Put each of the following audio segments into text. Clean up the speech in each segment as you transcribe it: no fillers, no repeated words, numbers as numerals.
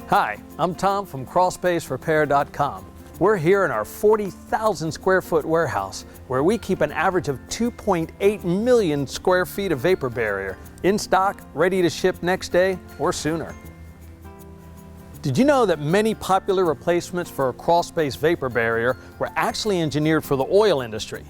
Hi, I'm Tom from CrawlSpaceRepair.com. We're here in our 40,000 square foot warehouse where we keep an average of 2.8 million square feet of vapor barrier in stock, ready to ship next day or sooner. Did you know that many popular replacements for a crawl space vapor barrier were actually engineered for the oil industry?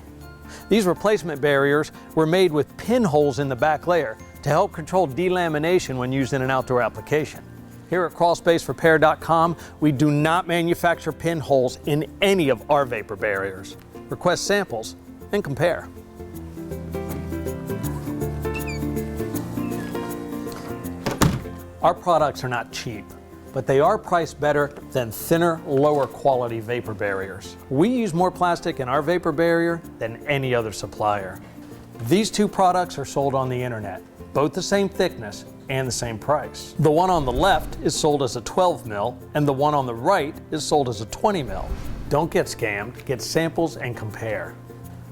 These replacement barriers were made with pinholes in the back layer to help control delamination when used in an outdoor application. Here at CrawlSpaceRepair.com, we do not manufacture pinholes in any of our vapor barriers. Request samples and compare. Our products are not cheap, but they are priced better than thinner, lower quality vapor barriers. We use more plastic in our vapor barrier than any other supplier. These two products are sold on the internet, both the same thickness and the same price. The one on the left is sold as a 12 mil and the one on the right is sold as a 20 mil. Don't get scammed, get samples and compare.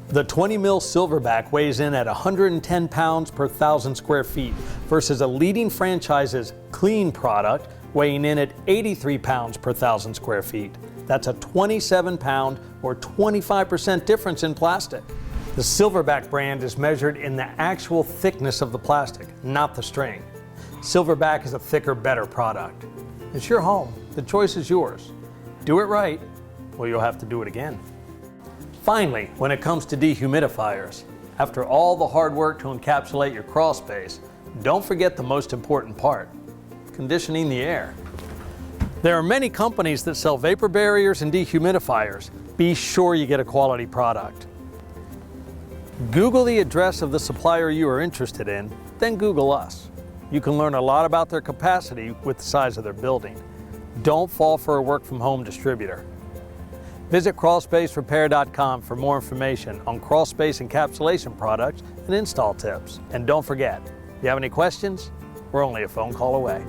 The 20 mil Silverback weighs in at 110 pounds per 1,000 square feet versus a leading franchise's Clean product weighing in at 83 pounds per 1,000 square feet. That's a 27 pound or 25% difference in plastic. The Silverback brand is measured in the actual thickness of the plastic, not the string. Silverback is a thicker, better product. It's your home. The choice is yours. Do it right, or you'll have to do it again. Finally, when it comes to dehumidifiers, after all the hard work to encapsulate your crawl space, don't forget the most important part: conditioning the air. There are many companies that sell vapor barriers and dehumidifiers. Be sure you get a quality product. Google the address of the supplier you are interested in, then Google us. You can learn a lot about their capacity with the size of their building. Don't fall for a work-from-home distributor. Visit CrawlSpaceRepair.com for more information on crawl space encapsulation products and install tips. And don't forget, if you have any questions, we're only a phone call away.